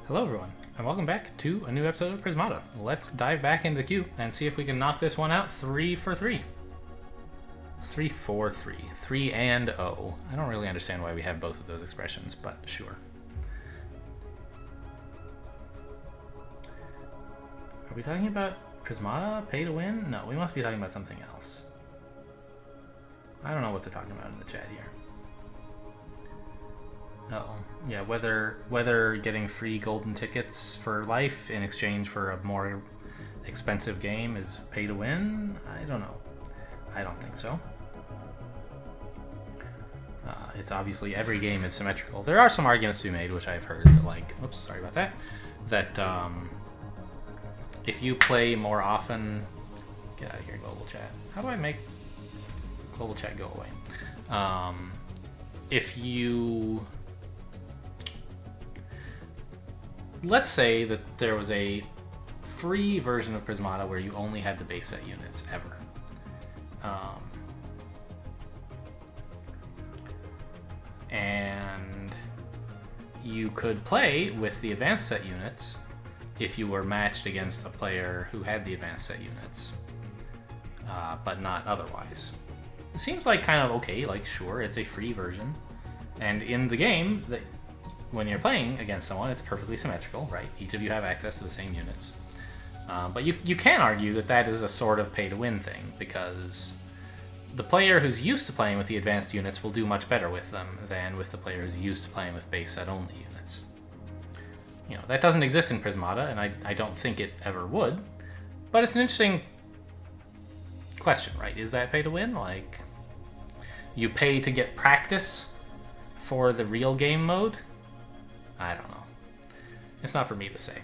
Hello everyone, and welcome back to a new episode of Prismata. Let's dive back into the queue and see if we can knock this one out 3 for 3. 3 for 3. 3 and O. I don't really understand why we have both of those expressions, but sure. Are we talking about Prismata? Pay to win? No, we must be talking about something else. I don't know what they're talking about in the chat here. Oh, yeah, whether getting free golden tickets for life in exchange for a more expensive game is pay to win? I don't know. I don't think so. It's obviously every game is symmetrical. There are some arguments to be made, which I've heard, that like, oops, sorry about that, that if you play more often, get out of here, global chat. How do I make global chat go away? If you... Let's say that there was a free version of Prismata where you only had the base set units ever. And you could play with the advanced set units if you were matched against a player who had the advanced set units, but not otherwise. It seems like kind of okay, like sure, it's a free version. And in the game, when you're playing against someone, it's perfectly symmetrical, right? Each of you have access to the same units. But you can argue that that is a sort of pay-to-win thing, because the player who's used to playing with the advanced units will do much better with them than with the player who's used to playing with base set only units. You know, that doesn't exist in Prismata, and I don't think it ever would. But it's an interesting question, right? Is that pay-to-win? Like, you pay to get practice for the real game mode? I don't know. It's not for me to say.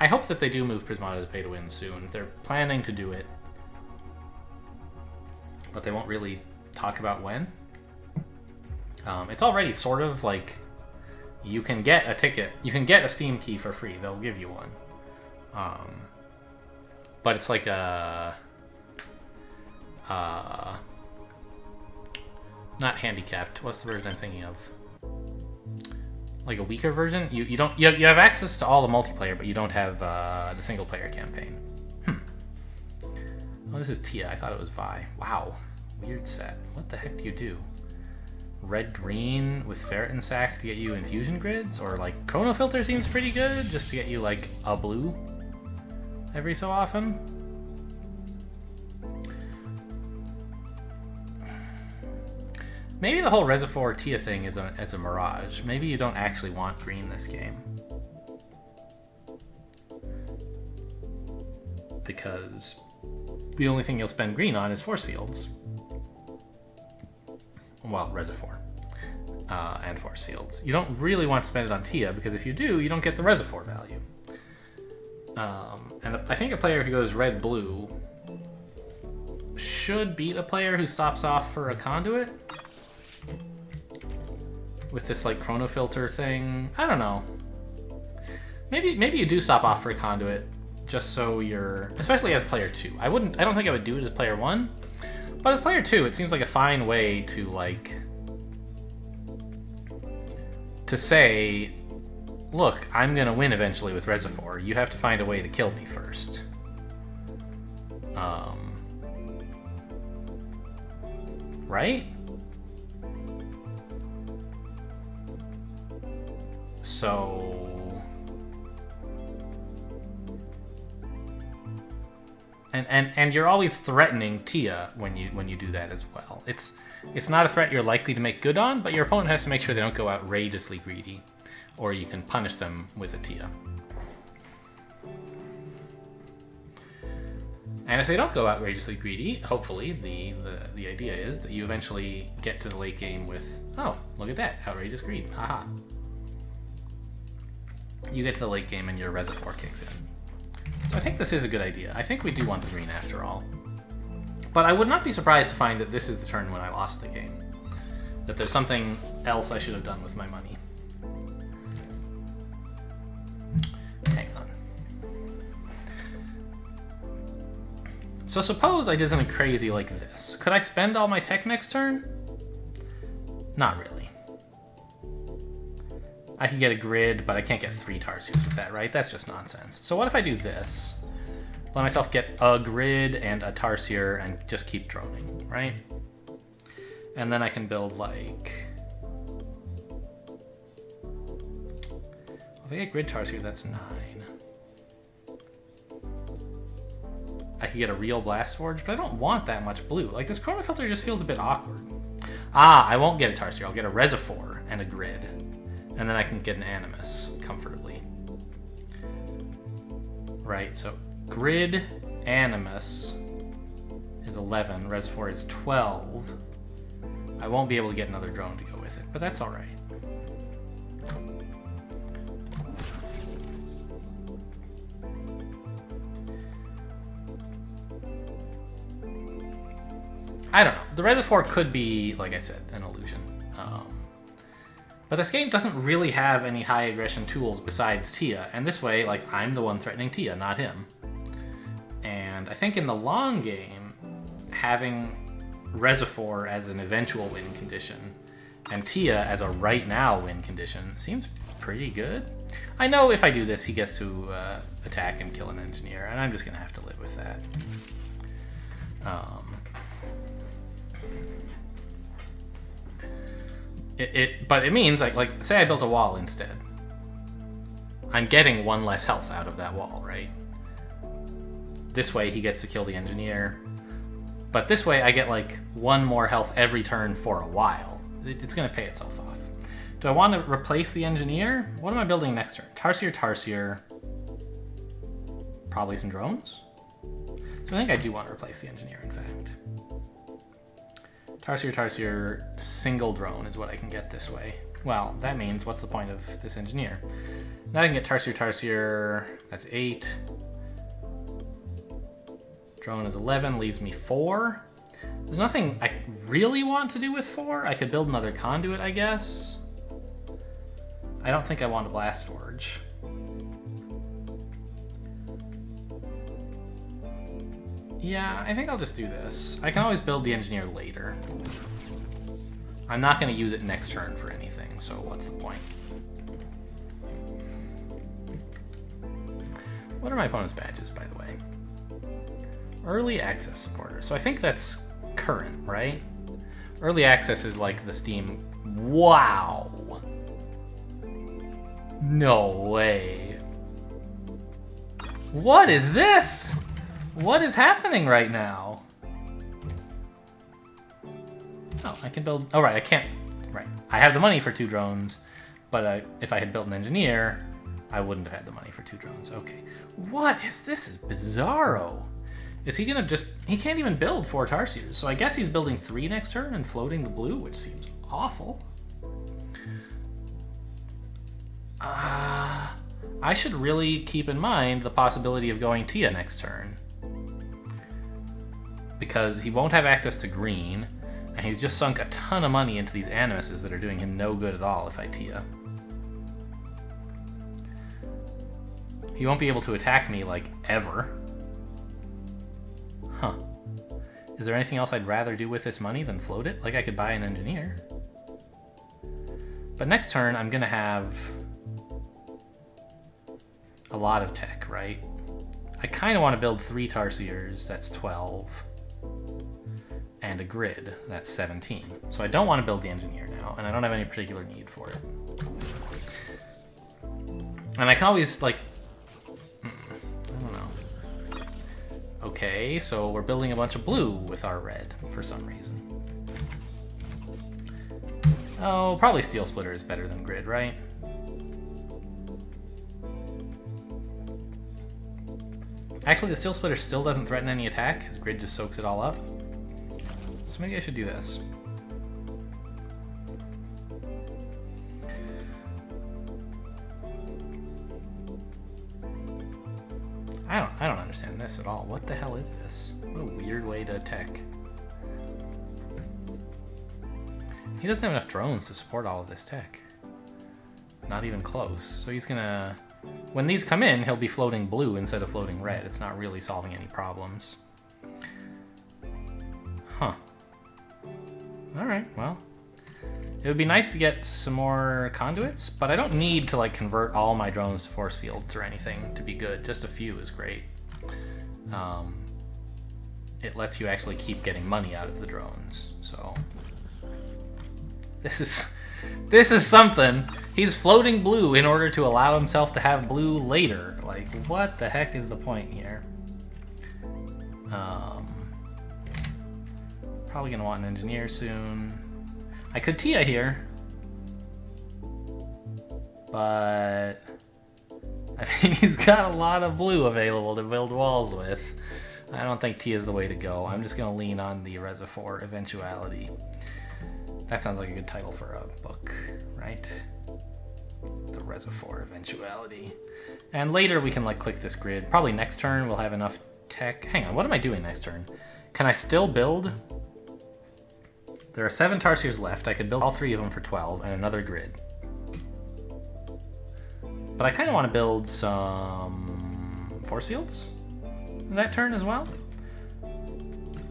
I hope that they do move Prismata to pay to win soon. They're planning to do it, but they won't really talk about when. It's already sort of like you can get a ticket, you can get a Steam key for free. They'll give you one, but it's like a not handicapped. What's the version I'm thinking of? Like a weaker version. You don't you have access to all the multiplayer, but you don't have the single player campaign. Oh, this is Tia. I thought it was Vi. Wow, weird set. What the heck do you do? Red green with ferret and sack to get you infusion grids, or like chrono filter seems pretty good just to get you like a blue every so often. Maybe the whole Reservoir Tia thing is a mirage. Maybe you don't actually want green this game. Because the only thing you'll spend green on is force fields. Well, Reservoir. And force fields. You don't really want to spend it on Tia, because if you do, you don't get the Reservoir value. And I think a player who goes red-blue should beat a player who stops off for a conduit. With this like chrono filter thing, I don't know. Maybe you do stop off for a conduit just so you're, especially as player 2. I don't think I would do it as player 1, but as player 2, it seems like a fine way to like to say, look, I'm gonna win eventually with Reservoir. You have to find a way to kill me first. Right? So, and you're always threatening Tia when you do that as well. It's not a threat you're likely to make good on, but your opponent has to make sure they don't go outrageously greedy, or you can punish them with a Tia. And if they don't go outrageously greedy, hopefully the idea is that you eventually get to the late game with, oh, look at that, outrageous greed, haha. You get to the late game and your Reservoir kicks in. So I think this is a good idea. I think we do want the green after all. But I would not be surprised to find that this is the turn when I lost the game. That there's something else I should have done with my money. Hang on. So suppose I did something crazy like this. Could I spend all my tech next turn? Not really. I can get a grid, but I can't get 3 Tarsiers with that, right? That's just nonsense. So what if I do this? Let myself get a grid and a Tarsier and just keep droning, right? And then I can build like... If I get grid Tarsier, that's 9. I could get a real Blast Forge, but I don't want that much blue. Like, this Chroma Filter just feels a bit awkward. Ah, I won't get a Tarsier. I'll get a Reservoir and a grid. And then I can get an Animus comfortably. Right, so grid Animus is 11. Reservoir is 12. I won't be able to get another drone to go with it, but that's all right. I don't know. The Reservoir could be, like I said, an illusion. But this game doesn't really have any high aggression tools besides Tia, and this way, like, I'm the one threatening Tia, not him. And I think in the long game, having Reservoir as an eventual win condition and Tia as a right now win condition seems pretty good. I know if I do this, he gets to attack and kill an engineer, and I'm just gonna have to live with that. But it means, like, say I built a wall instead. I'm getting 1 less health out of that wall, right? This way he gets to kill the engineer. But this way I get, like, 1 more health every turn for a while. It's going to pay itself off. Do I want to replace the engineer? What am I building next turn? Tarsier. Probably some drones? So I think I do want to replace the engineer, in fact. Tarsier, single drone is what I can get this way. Well, that means, what's the point of this engineer? Now I can get Tarsier, that's 8. Drone is 11, leaves me 4. There's nothing I really want to do with 4. I could build another conduit, I guess. I don't think I want a Blast Forge. Yeah, I think I'll just do this. I can always build the engineer later. I'm not going to use it next turn for anything, so what's the point? What are my opponent's badges, by the way? Early access supporter. So I think that's current, right? Early access is like the Steam... Wow! No way. What is this? What is happening right now? Oh, I can build... Oh, right, I can't... Right. I have the money for 2 drones, but if I had built an engineer, I wouldn't have had the money for 2 drones. Okay. What is this? This is bizarro. Is he gonna just... He can't even build 4 Tarsiers, so I guess he's building 3 next turn and floating the blue, which seems awful. I should really keep in mind the possibility of going Tia next turn. Because he won't have access to green, and he's just sunk a ton of money into these Animuses that are doing him no good at all if I Tia. He won't be able to attack me, like, ever. Huh. Is there anything else I'd rather do with this money than float it? Like, I could buy an engineer. But next turn, I'm gonna have a lot of tech, right? I kind of want to build 3 Tarsiers, that's 12. And a grid, that's 17. So I don't want to build the engineer now, and I don't have any particular need for it. And I can always, like... I don't know. Okay, so we're building a bunch of blue with our red, for some reason. Oh, probably Steel Splitter is better than grid, right? Actually, the Steel Splitter still doesn't threaten any attack. His grid just soaks it all up. So maybe I should do this. I don't understand this at all. What the hell is this? What a weird way to attack. He doesn't have enough drones to support all of this tech. Not even close. So he's gonna... When these come in, he'll be floating blue instead of floating red. It's not really solving any problems. Huh. Alright, well. It would be nice to get some more conduits, but I don't need to like convert all my drones to force fields or anything to be good. Just a few is great. It lets you actually keep getting money out of the drones. So this is something. He's floating blue in order to allow himself to have blue later. Like, what the heck is the point here? Probably gonna want an engineer soon. I could Tia here, but I mean, he's got a lot of blue available to build walls with. I don't think Tia is the way to go. I'm just gonna lean on the Reservoir Eventuality. That sounds like a good title for a book, right? The Reservoir Eventuality. And later we can like click this grid. Probably next turn we'll have enough tech. Hang on, what am I doing next turn? Can I still build? There are 7 Tarsiers left. I could build all 3 of them for 12 and another grid. But I kind of want to build some force fields that turn as well.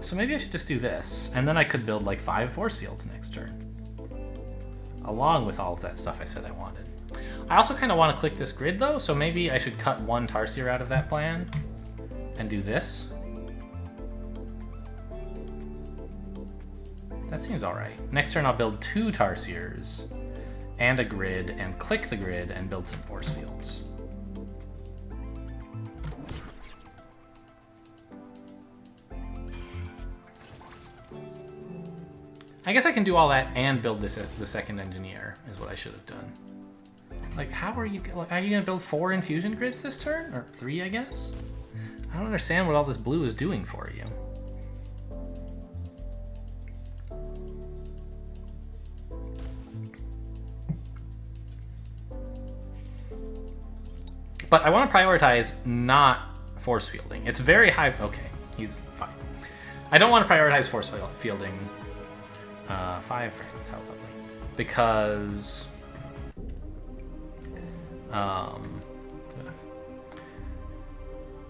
So maybe I should just do this, and then I could build like 5 force fields next turn, along with all of that stuff I said I wanted. I also kind of want to click this grid though, so maybe I should cut 1 Tarsier out of that plan and do this. That seems all right. Next turn I'll build 2 Tarsiers and a grid and click the grid and build some force fields. I guess I can do all that and build this the second engineer is what I should have done. Like, how are you gonna build 4 infusion grids this turn? Or 3, I guess? I don't understand what all this blue is doing for you. But I want to prioritize not force fielding. It's very high. Okay, he's fine. I don't want to prioritize force fielding. 5 fragments, how lovely. Because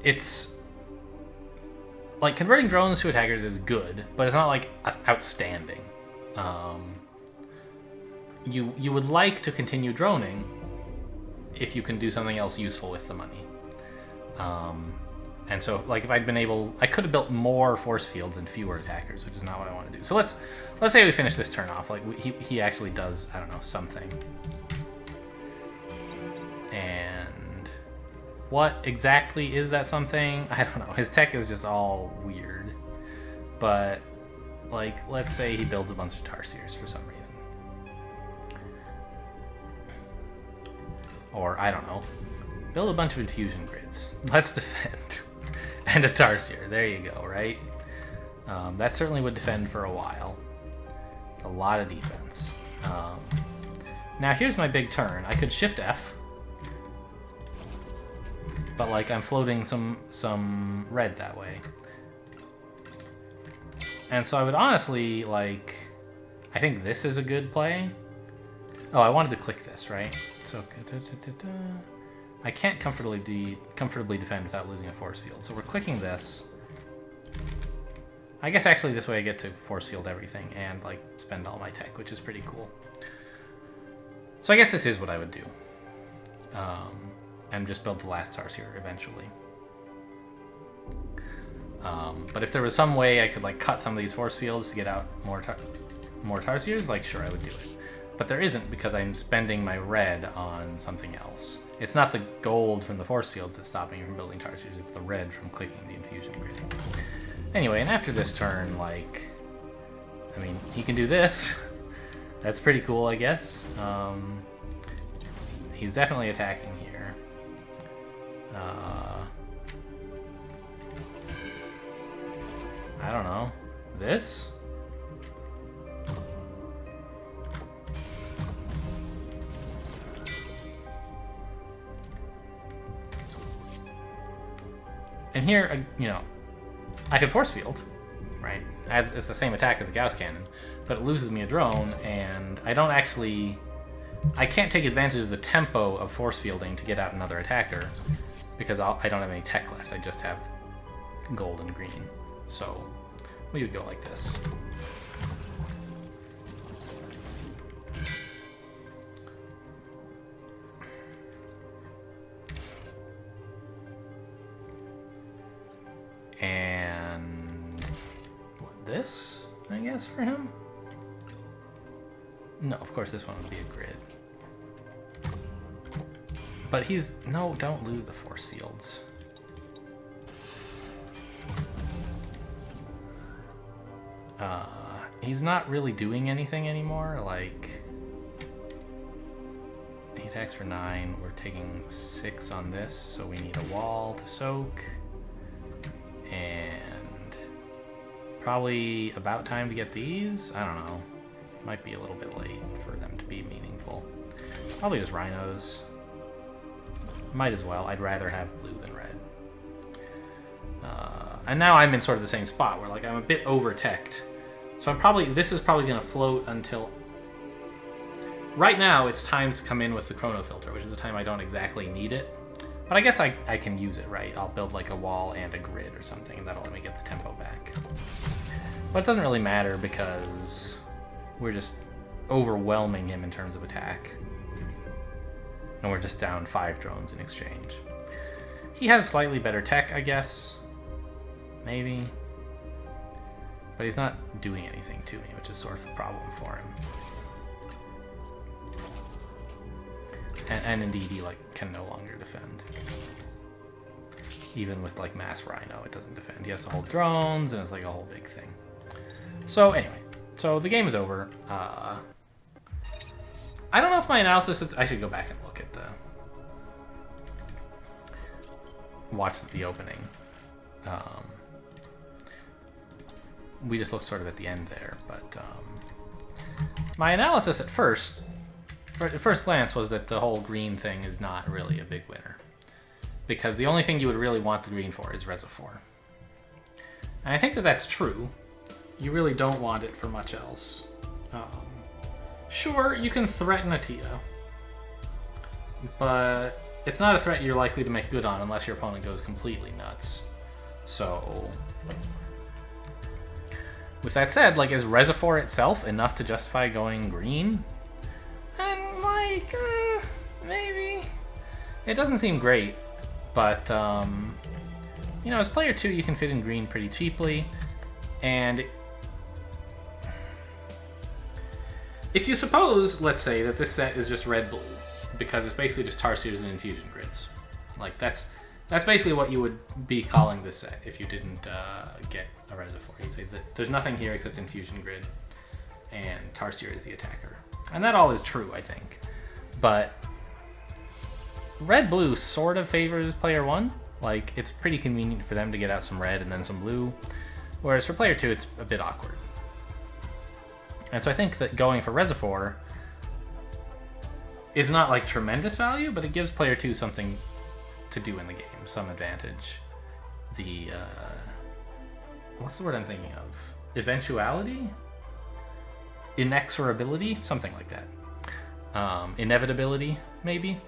it's like converting drones to attackers is good, but it's not like outstanding. You would like to continue droning if you can do something else useful with the money. And so, like, if I'd been able, I could have built more force fields and fewer attackers, which is not what I want to do. So let's say we finish this turn off. Like, he actually does, I don't know, something. And what exactly is that something? I don't know. His tech is just all weird. But, like, let's say he builds a bunch of Tarsiers for some reason. Or, I don't know, build a bunch of infusion grids. Let's defend. And a Tarsier. There you go, right? That certainly would defend for a while. It's a lot of defense. Now, here's my big turn. I could Shift F. But, like, I'm floating some red that way. And so I would honestly, like, I think this is a good play. Oh, I wanted to click this, right? So, I can't comfortably defend without losing a force field. So we're clicking this. I guess actually this way I get to force field everything and like spend all my tech, which is pretty cool. So I guess this is what I would do. And just build the last Tarsier eventually. But if there was some way I could like cut some of these force fields to get out more Tarsiers, like sure I would do it. But there isn't because I'm spending my red on something else. It's not the gold from the force fields that's stopping me from building Tarsiers, it's the red from clicking the infusion grid. Anyway, and after this turn, like, I mean, he can do this. That's pretty cool, I guess. He's definitely attacking here. I don't know. This? And here, you know, I could force field, right? As it's the same attack as a Gauss cannon, but it loses me a drone, and I don't actually, I can't take advantage of the tempo of force fielding to get out another attacker because I don't have any tech left. I just have gold and green. So we would go like this. And this, I guess, for him? No, of course this one would be a grid. But he's... No, don't lose the force fields. He's not really doing anything anymore. Like, he attacks for 9. We're taking 6 on this, so we need a wall to soak. And probably about time to get these. I don't know. Might be a little bit late for them to be meaningful. Probably just rhinos. Might as well. I'd rather have blue than red. And now I'm in sort of the same spot where, like, I'm a bit over-teched. So this is probably going to float until... Right now, it's time to come in with the chrono filter, which is the time I don't exactly need it. But I guess I can use it, right? I'll build, like, a wall and a grid or something, and that'll let me get the tempo back. But it doesn't really matter because we're just overwhelming him in terms of attack. And we're just down 5 drones in exchange. He has slightly better tech, I guess. Maybe. But he's not doing anything to me, which is sort of a problem for him. And indeed, he, like, can no longer defend. Even with, like, mass rhino, it doesn't defend. He has to hold drones, and it's, like, a whole big thing. So, anyway. So, the game is over. I don't know if my analysis... I should go back and look at the... Watch the opening. We just looked sort of at the end there, but... my analysis at first glance was that the whole green thing is not really a big winner. Because the only thing you would really want the green for is Reservoir. And I think that that's true. You really don't want it for much else. Sure, you can threaten a Tia. But it's not a threat you're likely to make good on unless your opponent goes completely nuts. So... With that said, like, is Reservoir itself enough to justify going green? And, like, maybe. It doesn't seem great, but, you know, as player 2, you can fit in green pretty cheaply, and if you suppose, let's say, that this set is just red-blue, because it's basically just Tarsiers and Infusion Grids. Like, that's basically what you would be calling this set if you didn't get a Reservoir. You'd say that there's nothing here except Infusion Grid, and Tarsier is the attacker. And that all is true, I think. But red-blue sort of favors player 1. Like, it's pretty convenient for them to get out some red and then some blue. Whereas for player 2, it's a bit awkward. And so I think that going for Reservoir is not, like, tremendous value, but it gives player 2 something to do in the game, some advantage. The, what's the word I'm thinking of? Eventuality? Inexorability? Something like that. Inevitability, maybe?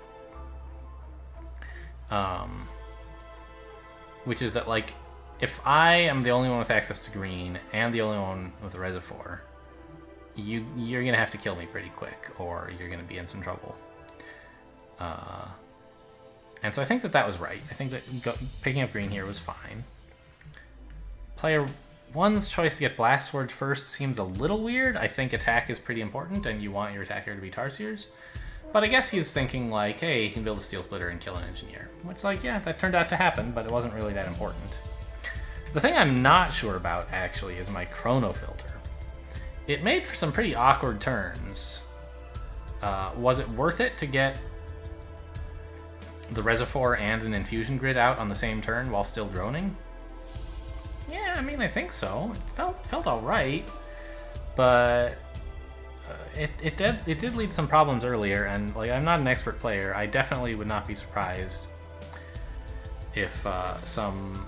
Which is that, like, if I am the only one with access to green and the only one with a Reservoir, you're going to have to kill me pretty quick, or you're going to be in some trouble. And so I think that was right. I think that picking up green here was fine. Player 1's choice to get Blast Forge first seems a little weird. I think attack is pretty important, and you want your attacker to be Tarsiers. But I guess he's thinking, like, hey, he can build a Steel Splitter and kill an Engineer. Which, like, yeah, that turned out to happen, but it wasn't really that important. The thing I'm not sure about, actually, is my Chrono Filter. It made for some pretty awkward turns. Was it worth it to get the Reservoir and an Infusion Grid out on the same turn while still droning? Yeah, I mean, I think so. It felt all right, but it did lead to some problems earlier. And, like, I'm not an expert player. I definitely would not be surprised if some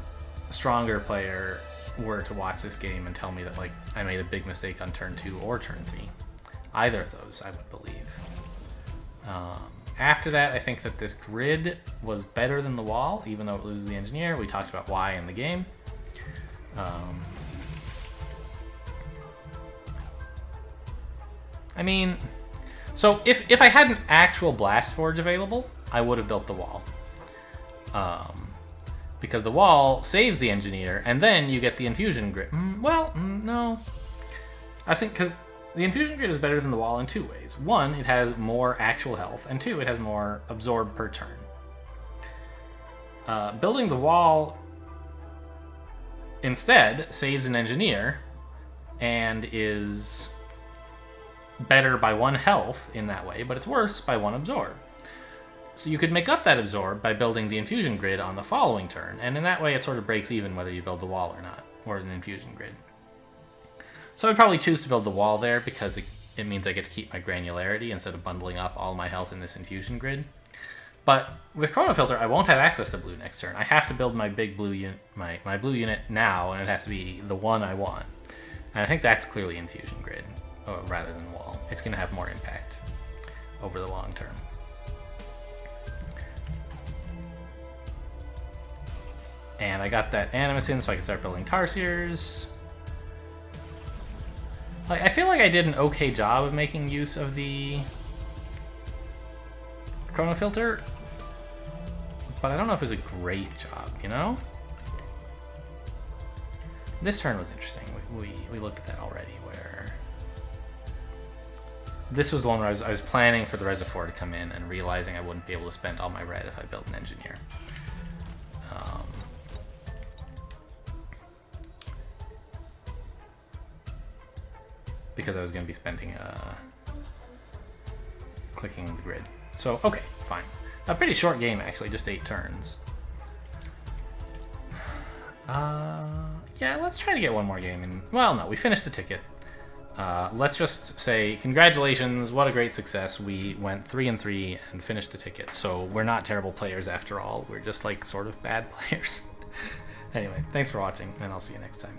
stronger player were to watch this game and tell me that, like, I made a big mistake on turn 2 or turn 3. Either of those, I would believe. After that, I think that this grid was better than the wall, even though it loses the Engineer. We talked about why in the game. I mean, so if I had an actual Blast Forge available, I would have built the wall. because the wall saves the engineer, and then you get the infusion grid. No. I think because the infusion grid is better than the wall in 2 ways. 1, it has more actual health, and 2, it has more absorb per turn. Building the wall instead saves an engineer and is better by 1 health in that way, but it's worse by 1 absorb. So you could make up that absorb by building the infusion grid on the following turn, and in that way it sort of breaks even whether you build the wall or not, or an infusion grid. So I'd probably choose to build the wall there because it means I get to keep my granularity instead of bundling up all my health in this infusion grid. But with Chronofilter, I won't have access to blue next turn. I have to build my big blue unit, my blue unit now, and it has to be the one I want. And I think that's clearly infusion grid rather than wall. It's going to have more impact over the long term. And I got that Animus in so I can start building Tarsiers. Like, I feel like I did an okay job of making use of the Chronofilter, but I don't know if it was a great job, you know? This turn was interesting. We looked at that already, where this was the one where I was planning for the Reservoir to come in and realizing I wouldn't be able to spend all my red if I built an engineer. Because I was going to be spending clicking the grid. So, okay, fine. A pretty short game, actually, just 8 turns. Yeah, let's try to get one more game in. Well, no, we finished the ticket. Let's just say, congratulations, what a great success. We went 3-3 and finished the ticket. So we're not terrible players after all. We're just, like, sort of bad players. Anyway, thanks for watching, and I'll see you next time.